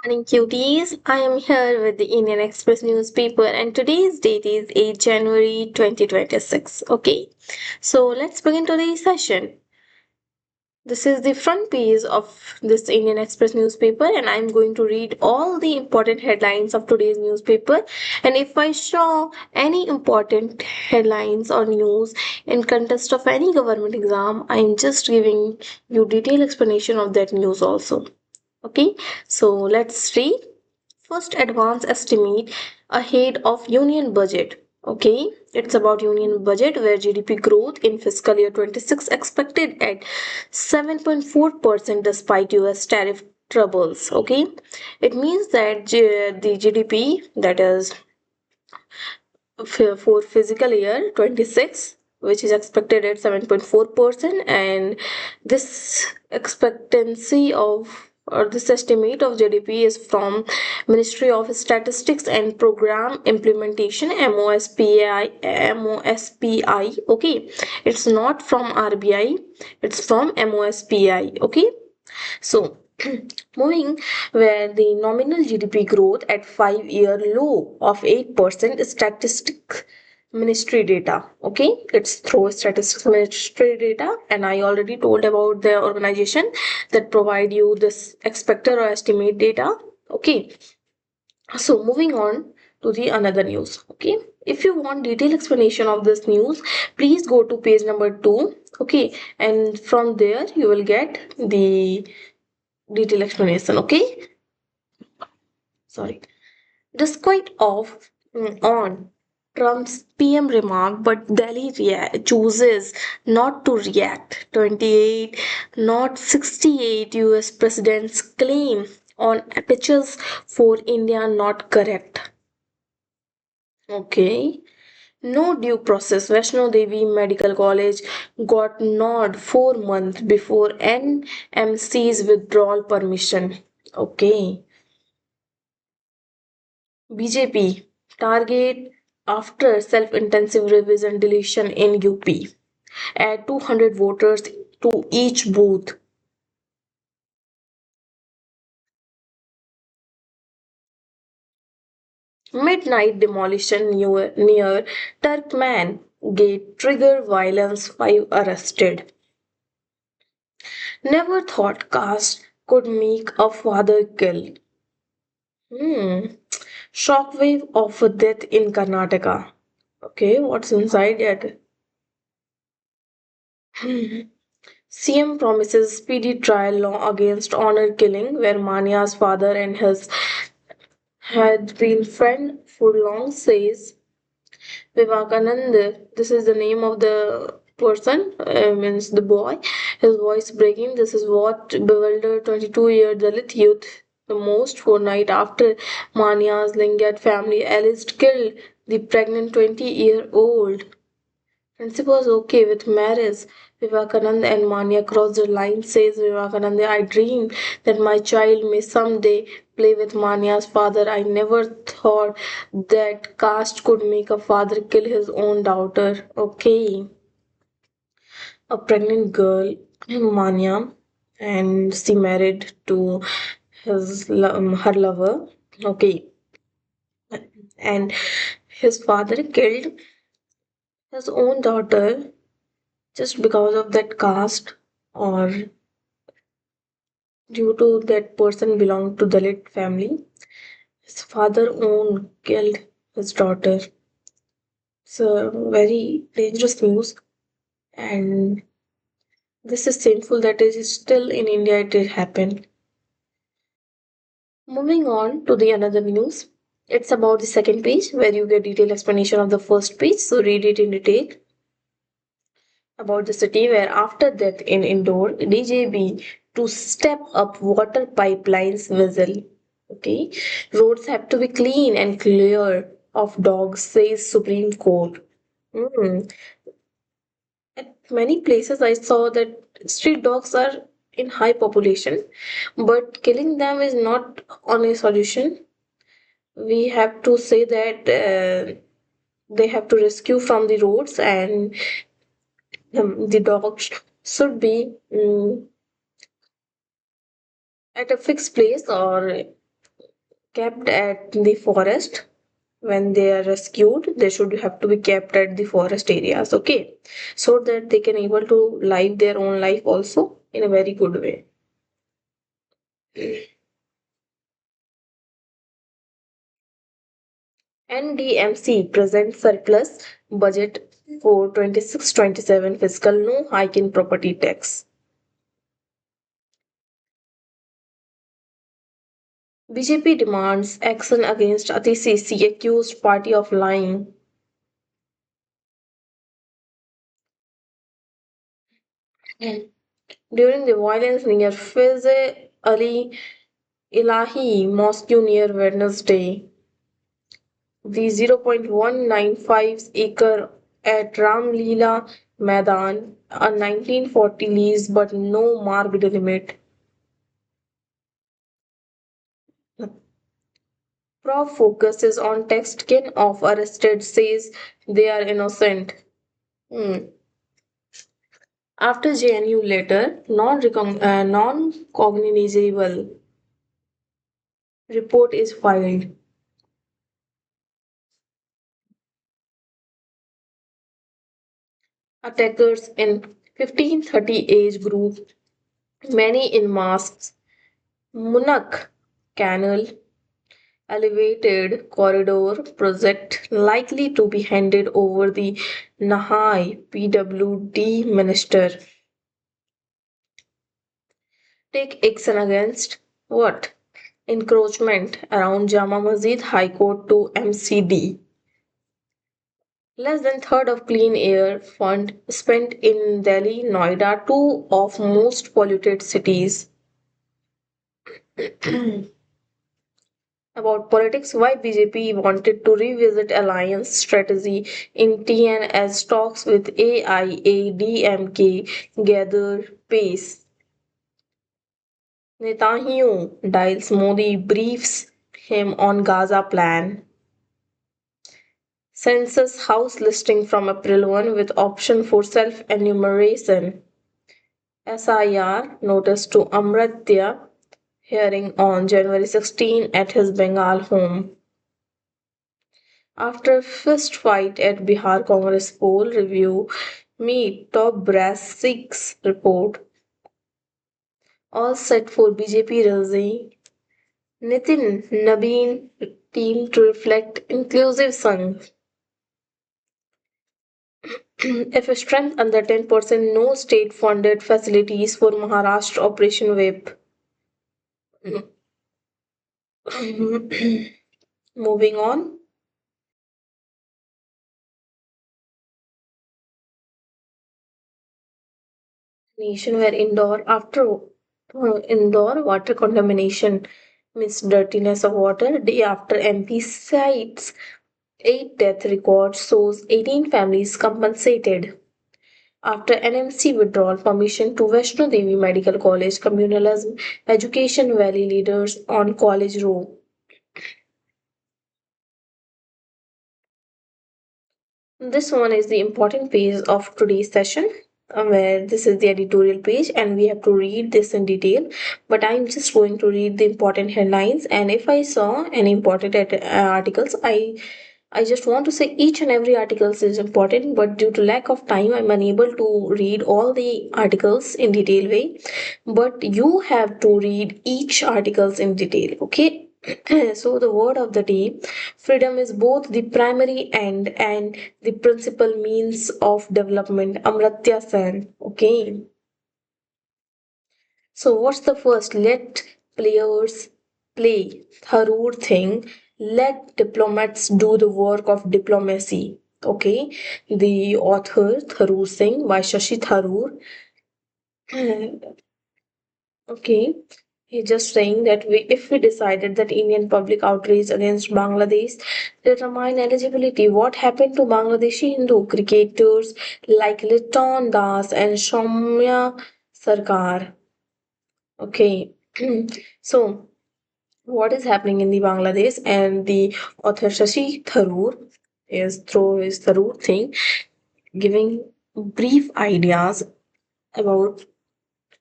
Morning, cuties. I am here with the Indian Express newspaper, and today's date is 8 January 2026. Okay, so let's begin today's session. This is the front page of this Indian Express newspaper, and I'm going to read all the important headlines of today's newspaper. And if I show any important headlines or news in context of any government exam, I'm just giving you detailed explanation of that news also. Okay, so let's read. First advance estimate ahead of union budget. Okay, it's about union budget where GDP growth in fiscal year 26 expected at 7.4% despite US tariff troubles. Okay, it means that the GDP, that is for physical year 26, which is expected at 7.4%, and this expectancy of or this estimate of GDP is from Ministry of Statistics and Program Implementation, MOSPI. Okay, it's not from RBI, it's from MOSPI. Okay, so, moving where the nominal GDP growth at 5-year low of 8% is statistic ministry data. Okay, it's through statistics ministry data, and I already told about the organization that provide you this expected or estimate data. Okay, so moving on to the another news. Okay, if you want detailed explanation of this news, please go to page number 2. Okay, and from there you will get the detailed explanation. Okay, sorry. Despite of on Trump's PM remark, but Delhi chooses not to react. 28, not 68 US presidents claim on pictures for India not correct. Okay. No due process. Vaishno Devi Medical College got nod 4 months before NMC's withdrawal permission. Okay. BJP target after self-intensive revision deletion in UP. Add 200 voters to each booth. Midnight demolition near Turkman Gate trigger violence, 5 arrested. Never thought caste could make a father kill. Hmm. Shockwave of death in Karnataka. Okay, what's inside it? CM promises speedy trial law against honor killing, where Mania's father and his had been friend for long, says Vivekanand. This is the name of the person, means the boy. His voice breaking. This is what bewildered 22-year Dalit youth the most. Fortnight after Mania's Lingat family alleged killed the pregnant 20-year-old. Principal was okay with marriage. Vivekanand and Manya crossed the line, says Vivekananda. I dreamed that my child may someday play with Manya's father. I never thought that caste could make a father kill his own daughter. Okay. A pregnant girl, Manya, and she married to her lover. Okay. And his father killed his own daughter just because of that caste, or due to that person belonged to Dalit family. His father own killed his daughter. It's a very dangerous news, and this is shameful that it is still in India it did happen. Moving on to the another news. It's about the second page where you get detailed explanation of the first page. So read it in detail. About the city where after death in Indore, DJB to step up water pipelines vessel. Okay, roads have to be clean and clear of dogs, says Supreme Court. Hmm. At many places, I saw that street dogs are in high population, but killing them is not only solution. We have to say that they have to rescue from the roads, and the dogs should be at a fixed place, or kept at the forest. When they are rescued, they should have to be kept at the forest areas, okay, so that they can able to live their own life also in a very good way. NDMC presents surplus budget for 26-27 fiscal, no hike in property tax. BJP demands action against ATCC accused party of lying. During the violence near Fiz Ali Ilahi Mosque near Wednesday, the 0.195 acre at Ram Leela Maidan, a 1940 lease but no marked limit. Prof focuses on text kin of arrested, says they are innocent. Hmm. After JNU letter, non-cognizable report is filed. Attackers in 1530 age group, many in masks, Munak Canal, elevated corridor project likely to be handed over the Nahai PWD minister. Take action against what? Encroachment around Jama Masjid High Court to MCD. Less than third of clean air fund spent in Delhi, Noida, two of most polluted cities. About politics, why BJP wanted to revisit alliance strategy in TNS talks with AIADMK gather pace. Netanyahu dials Modi, briefs him on Gaza plan. Census House listing from April 1 with option for self-enumeration. SIR notice to Amritya hearing on January 16 at his Bengal home. After fist fight at Bihar Congress poll review, meet top brass six report. All set for BJP Razi. Nitin Nabeen team to reflect inclusive sung. If strength under 10%, no state funded facilities for Maharashtra Operation Whip. Moving on. Nation where indoor water contamination means dirtiness of water. Day after MP cites 8 death records, shows 18 families compensated. After NMC withdrawal permission to Vaishno Devi Medical College, communalism, education valley leaders on College Row. This one is the important page of today's session, where this is the editorial page, and we have to read this in detail. But I'm just going to read the important headlines, and if I saw any important articles, I just want to say each and every article is important, but due to lack of time, I'm unable to read all the articles in detail way. But you have to read each articles in detail, okay? So the word of the day: freedom is both the primary end and the principal means of development. Amratya Sen. Okay. So what's the first? Let players play. Tharoor thing. Let diplomats do the work of diplomacy. Okay. The author Tharoor Singh by Shashi Tharoor. Okay. He's just saying that if we decided that Indian public outrage against Bangladesh determine eligibility, what happened to Bangladeshi Hindu cricketers like Liton Das and Soumya Sarkar? Okay, so what is happening in the Bangladesh, and the author Shashi Tharoor is through his Tharoor thing giving brief ideas about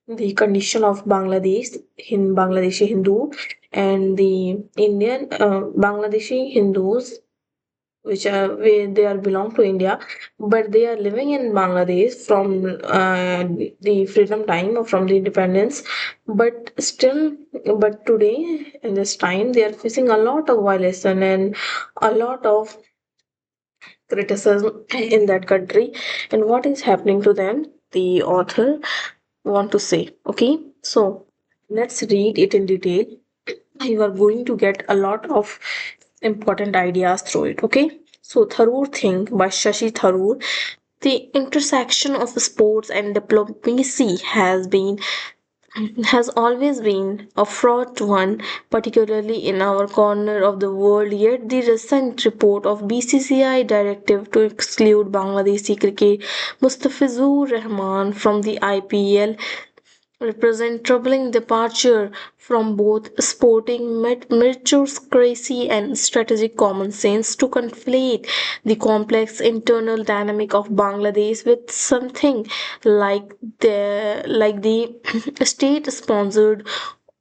the condition of Bangladeshi Hindu and the Indian Bangladeshi Hindus, which are where they are belong to India, but they are living in Bangladesh from the freedom time or from the independence. But still, but today in this time, they are facing a lot of violation and a lot of criticism in that country. And what is happening to them? The author want to say. Okay, so let's read it in detail. You are going to get a lot of important ideas through it. Okay, so Tharoor Thing by Shashi Tharoor. The intersection of sports and diplomacy has always been a fraught one, particularly in our corner of the world. Yet the recent report of BCCI directive to exclude Bangladeshi cricket Mustafizur Rahman from the IPL represent troubling departure from both sporting meritocracy and strategic common sense to conflate the complex internal dynamic of Bangladesh with something like the state-sponsored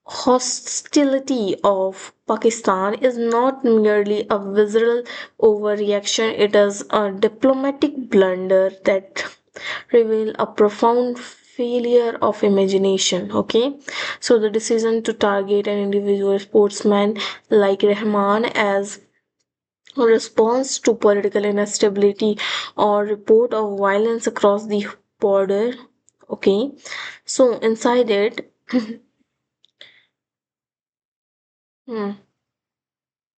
hostility of Pakistan is not merely a visceral overreaction, it is a diplomatic blunder that reveal a profound failure of imagination. Okay, so the decision to target an individual sportsman like Rahman as a response to political instability or report of violence across the border. Okay, so inside it, hmm,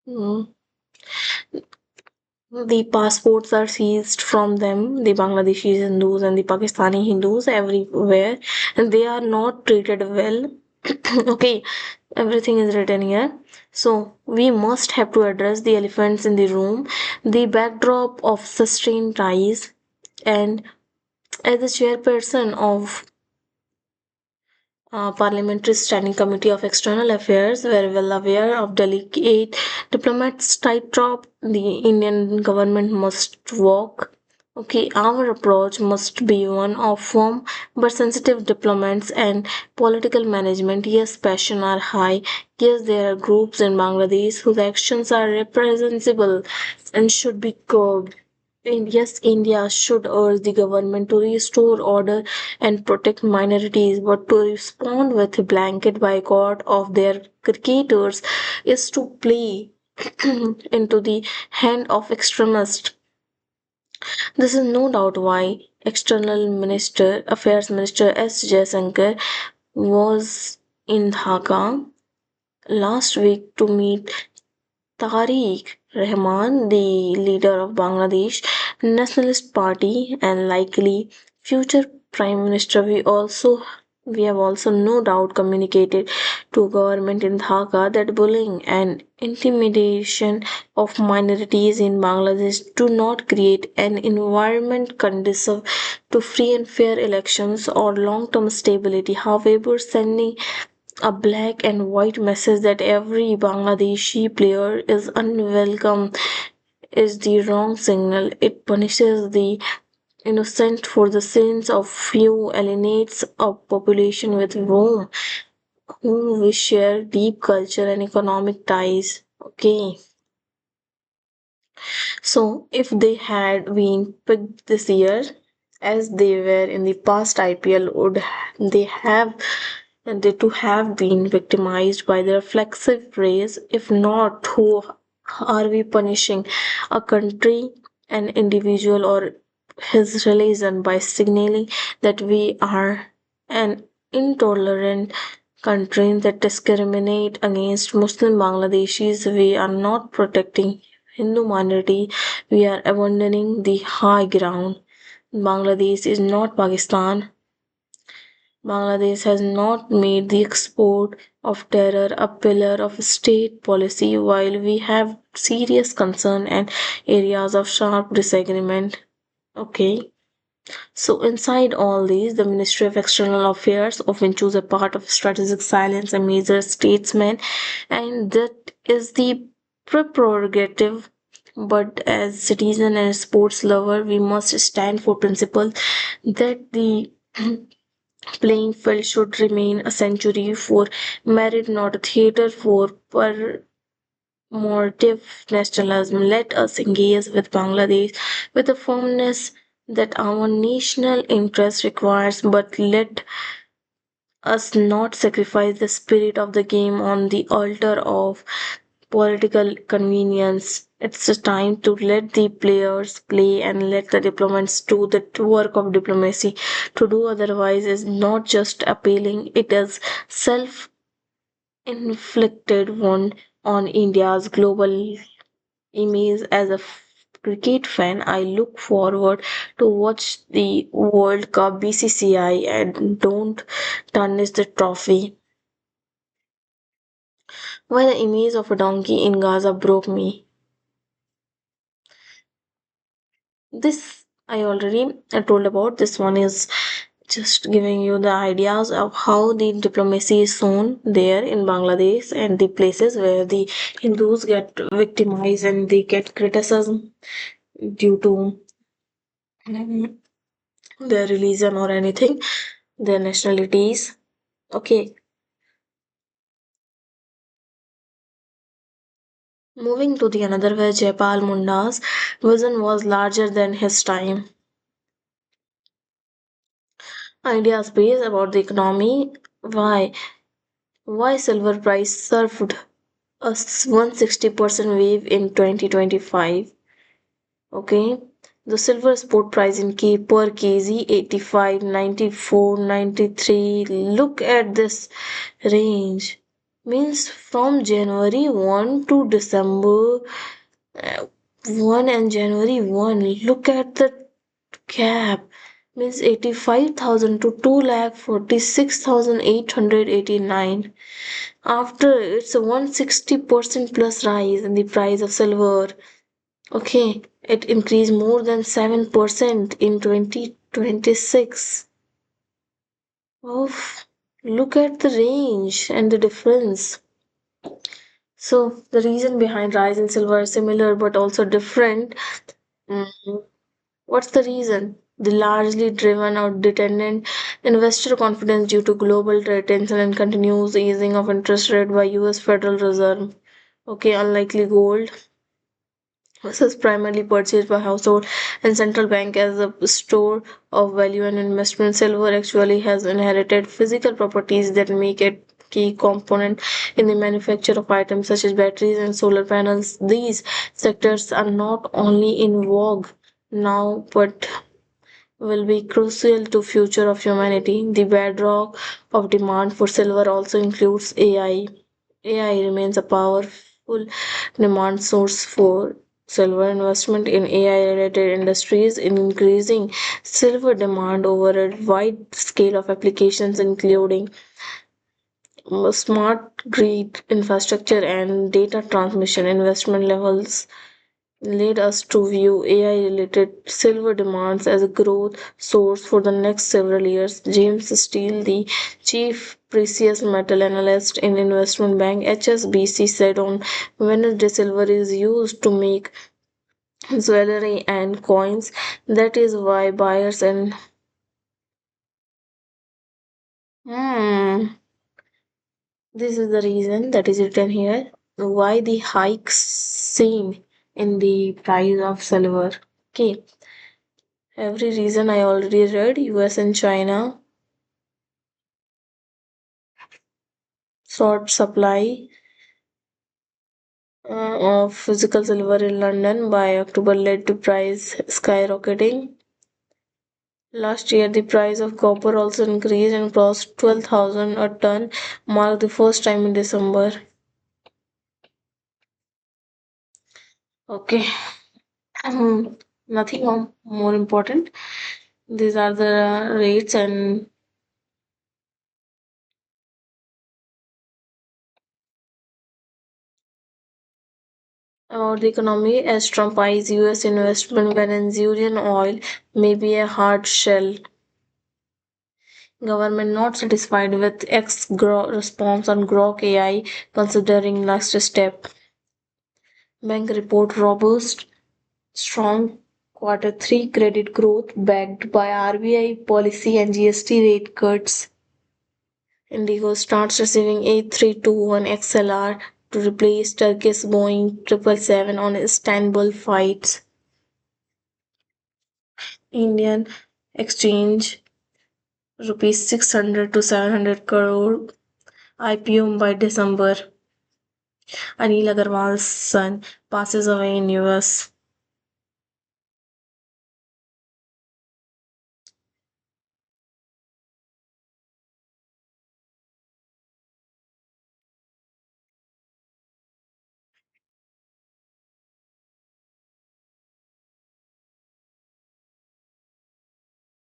hmm, the passports are seized from them, the Bangladeshi Hindus and the Pakistani Hindus everywhere, and they are not treated well. Okay, everything is written here. So we must have to address the elephants in the room, the backdrop of sustained ties, and as the chairperson of Parliamentary Standing Committee of External Affairs, were well aware of delicate diplomats' tightrope the Indian government must walk. Okay, our approach must be one of firm but sensitive diplomats and political management. Yes, passion are high. Yes, there are groups in Bangladesh whose actions are reprehensible and should be curbed. And yes, India should urge the government to restore order and protect minorities, but to respond with a blanket boycott of their cricketers is to play into the hand of extremists. This is no doubt why Affairs Minister S. Jaishankar was in Dhaka last week to meet Tariq Rahman, the leader of Bangladesh Nationalist Party and likely future Prime Minister. We have also no doubt communicated to government in Dhaka that bullying and intimidation of minorities in Bangladesh do not create an environment conducive to free and fair elections or long-term stability. However, sending a black and white message that every Bangladeshi player is unwelcome is the wrong signal. It punishes the innocent for the sins of few, alienates a population with whom we share deep culture and economic ties. Okay. So if they had been picked this year, as they were in the past IPL, would they have they to have been victimized by their reflexive race? If not, who are we punishing? A country, an individual, or his religion by signaling that we are an intolerant country that discriminate against Muslim Bangladeshis? We are not protecting Hindu minority, we are abandoning the high ground. Bangladesh is not Pakistan. Bangladesh has not made the export of terror a pillar of state policy while we have serious concern and areas of sharp disagreement. Okay. So inside all these, the Ministry of External Affairs often choose a part of strategic silence and major statesmen, and that is the prerogative. But as citizen and sports lover, we must stand for principle that the playing field should remain a sanctuary for merit, not a theater for performative nationalism. Let us engage with Bangladesh with the firmness that our national interest requires, but let us not sacrifice the spirit of the game on the altar of political convenience. It's a time to let the players play and let the diplomats do the work of diplomacy. To do otherwise is not just appealing, it is self inflicted one on India's global image. As a cricket fan, I look forward to watch the World Cup BCCI and don't tarnish the trophy. Why the image of a donkey in Gaza broke me. This I already told about. This one is just giving you the ideas of how the diplomacy is shown there in Bangladesh and the places where the Hindus get victimized and they get criticism due to their religion or anything, their nationalities. Okay, moving to the another where Jaipal Munda's vision was larger than his time. Ideas based about the economy. Why silver price surfed a 160% wave in 2025? Okay, the silver spot price in K per kg 85, 94, 93. Look at this range. Means from January 1 to December 1 and January 1. Look at the gap. Means 85,000 to 2,46,889. After it's a 160% plus rise in the price of silver. Okay, it increased more than 7% in 2026. Oh, look at the range and the difference. So the reason behind rise in silver is similar but also different. Mm, What's the reason? The largely driven or dependent investor confidence due to global trade tension and continuous easing of interest rate by US Federal Reserve. Okay, unlikely gold. This is primarily purchased by household and central bank as a store of value and investment. Silver actually has inherited physical properties that make it key component in the manufacture of items such as batteries and solar panels. These sectors are not only in vogue now but will be crucial to future of humanity. The bedrock of demand for silver also includes AI. AI remains a powerful demand source for silver. Investment in AI related industries in increasing silver demand over a wide scale of applications including smart grid infrastructure and data transmission. Investment levels led us to view AI related silver demands as a growth source for the next several years. James Steele, the chief precious metal analyst in investment bank HSBC, said on Wednesday silver is used to make jewelry and coins. That is why buyers and hmm, this is the reason that is written here why the hikes seen in the price of silver. Okay, every reason I already read. US and China short supply of physical silver in London by October led to price skyrocketing. Last year, the price of copper also increased and crossed 12,000 a ton, marked the first time in December. Okay, nothing more important. These are the rates and about the economy as Trump eyes US investment Venezuelan oil may be a hard shell. Government not satisfied with response on Grok AI, considering next step. Bank report robust, strong Quarter 3 credit growth backed by RBI policy and GST rate cuts. Indigo starts receiving A321 XLR to replace Turkish Boeing 777 on Istanbul flights. Indian exchange rupees 600 to 700 crore IPO by December. Anil Agarwal's son passes away in US.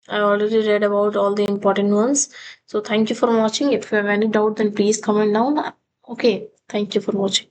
I already read about all the important ones. So thank you for watching. If you have any doubt, then please comment down. Okay, thank you for watching.